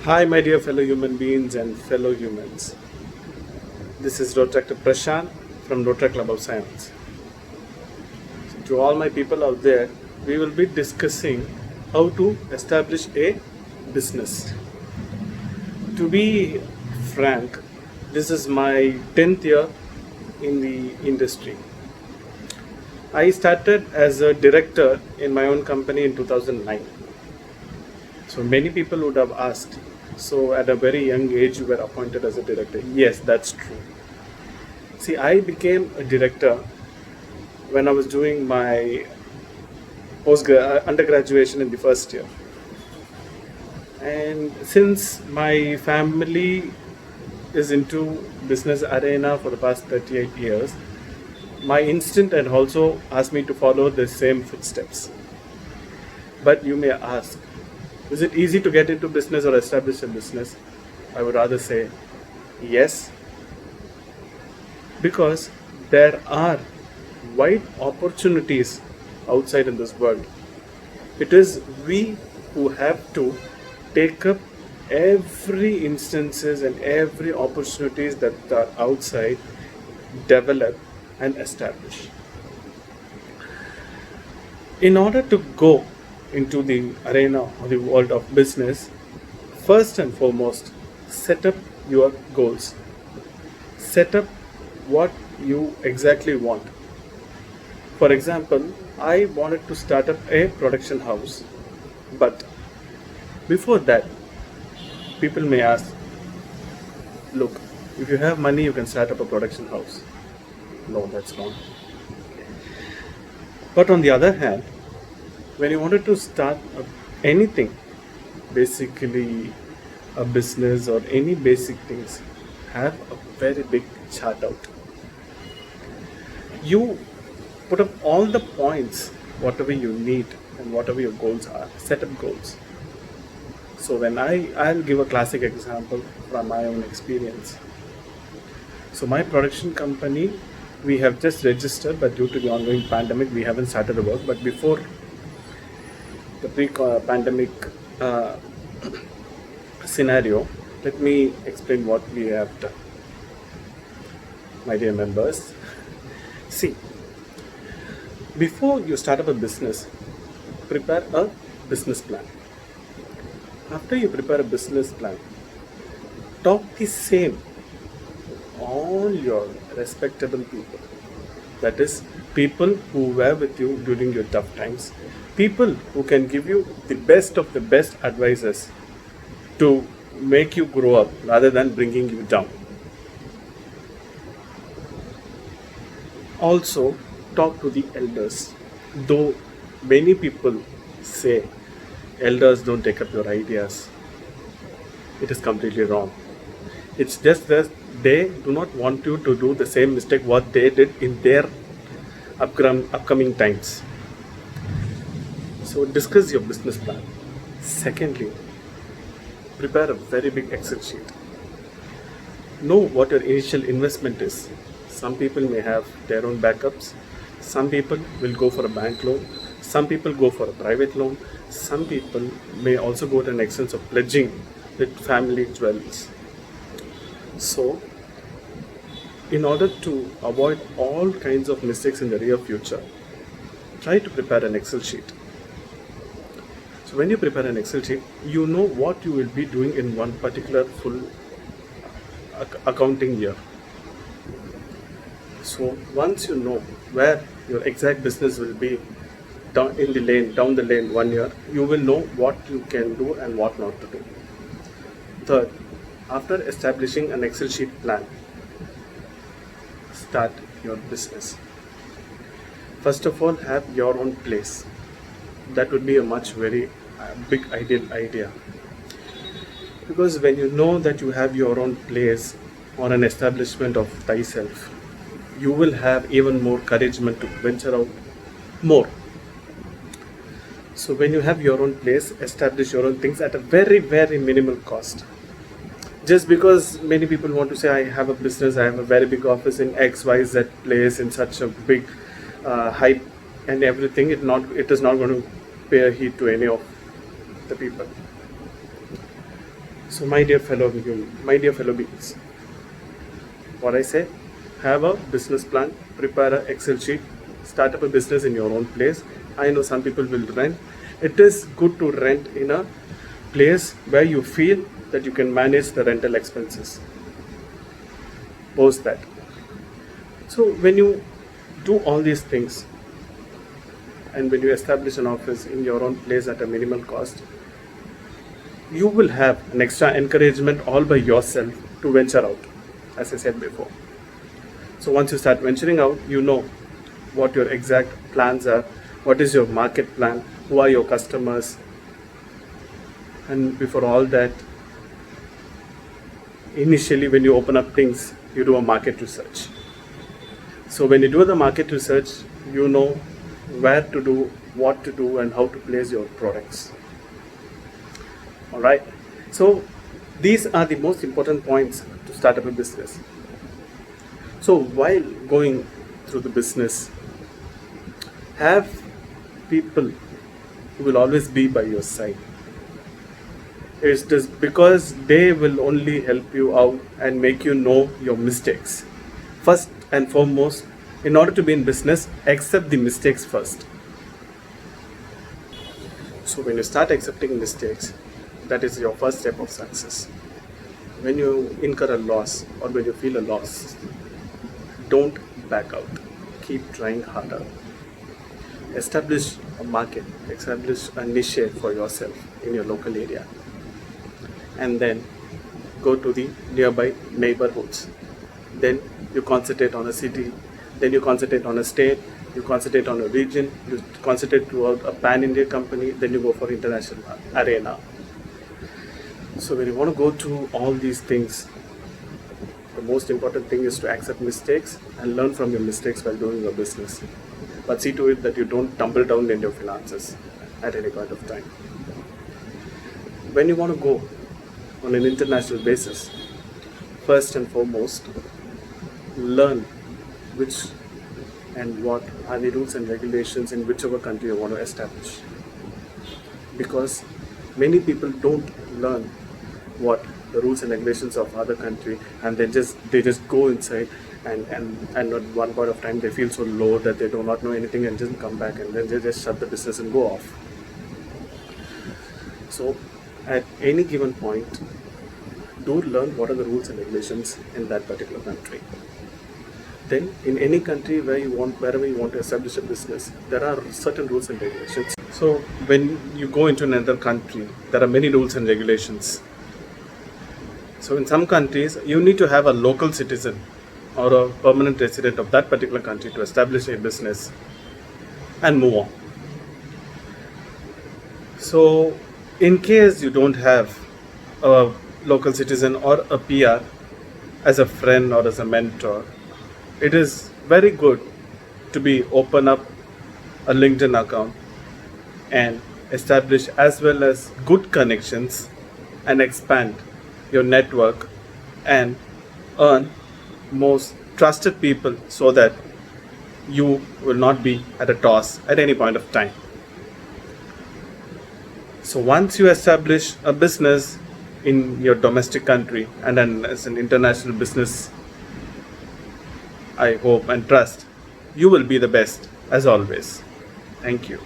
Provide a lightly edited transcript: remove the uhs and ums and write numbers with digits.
Hi, my dear fellow human beings and fellow humans. This is Dr. Prashant from Rotary Club of Science. To all my people out there, we will be discussing how to establish a business. To be frank, this is my 10th year in the industry. I started as a director in my own company in 2009. So many people would have asked, so at a very young age you were appointed as a director. Yes, that's true. See, I became a director when I was doing my undergraduation in the first year. And since my family is into business arena for the past 38 years, my instinct had also asked me to follow the same footsteps. But you may ask, is it easy to get into business or establish a business? I would rather say yes, because there are wide opportunities outside in this world. It is we who have to take up every instances and every opportunities that are outside, develop and establish. In order to go into the arena or the world of business, first and foremost, set up your goals. Set up what you exactly want. For example, I wanted to start up a production house, but before that, people may ask, look, if you have money, you can start up a production house. No, that's wrong. But on the other hand, when you wanted to start anything, basically a business or any basic things, have a very big chart out. You put up all the points, whatever you need and whatever your goals are, set up goals. So when I'll give a classic example from my own experience. So my production company, we have just registered, but due to the ongoing pandemic, we haven't started the work. But before the pre-pandemic scenario, let me explain what we have done. My dear members, see, before you start up a business, prepare a business plan. After you prepare a business plan, talk the same all your respectable people. That is, people who were with you during your tough times, people who can give you the best of the best advices to make you grow up rather than bringing you down. Also, talk to the elders. Though many people say elders don't take up your ideas, it is completely wrong. It's just that they do not want you to do the same mistake what they did in their upcoming times. So discuss your business plan. Secondly, prepare a very big Excel sheet. Know what your initial investment is. Some people may have their own backups. Some people will go for a bank loan. Some people go for a private loan. Some people may also go to an extent of pledging with family jewels. So, in order to avoid all kinds of mistakes in the near future, try to prepare an Excel sheet. So when you prepare an Excel sheet, you know what you will be doing in one particular full accounting year. So once you know where your exact business will be down the lane 1 year, you will know what you can do and what not to do. Third, after establishing an Excel sheet plan, start your business. First of all, have your own place. That would be a very big ideal idea. Because when you know that you have your own place or an establishment of thyself, you will have even more encouragement to venture out more. So when you have your own place, establish your own things at a very, very minimal cost. Just because many people want to say, I have a business, I have a very big office in XYZ place in such a big hype and everything, it is not going to pay a heed to any of the people. So my dear fellow beings, what I say, have a business plan, prepare a Excel sheet, start up a business in your own place. I know some people will rent. It is good to rent in a place where you feel that you can manage the rental expenses. Post that. So when you do all these things and when you establish an office in your own place at a minimal cost, you will have an extra encouragement all by yourself to venture out, as I said before. So once you start venturing out, you know what your exact plans are, what is your market plan, who are your customers, and before all that, initially when you open up things, you do a market research. So when you do the market research, you know where to do, what to do, and how to place your products. Alright, so these are the most important points to start up a business. So while going through the business, have people who will always be by your side. It's just because they will only help you out and make you know your mistakes. First and foremost, in order to be in business, accept the mistakes first. So when you start accepting mistakes, that is your first step of success. When you incur a loss or when you feel a loss, don't back out. Keep trying harder. Establish a market, establish a niche for yourself in your local area, and then go to the nearby neighborhoods. Then you concentrate on a city, then you concentrate on a state, you concentrate on a region, you concentrate throughout a pan-India company, then you go for international arena. So when you want to go through all these things, the most important thing is to accept mistakes and learn from your mistakes while doing your business. But see to it that you don't tumble down in your finances at any point of time. When you want to go on an international basis, first and foremost, learn which and what are the rules and regulations in whichever country you want to establish. Because many people don't learn what the rules and regulations of other country, and they just go inside and at one point of time they feel so low that they do not know anything and just come back and then they just shut the business and go off. So at any given point, do learn what are the rules and regulations in that particular country. Then in any country wherever you want to establish a business, there are certain rules and regulations. So when you go into another country, there are many rules and regulations. So in some countries, you need to have a local citizen or a permanent resident of that particular country to establish a business and move on. So in case you don't have a local citizen or a PR as a friend or as a mentor, it is very good to be open up a LinkedIn account and establish as well as good connections and expand your network and earn most trusted people so that you will not be at a toss at any point of time. So once you establish a business in your domestic country and then as an international business, I hope and trust you will be the best as always. Thank you.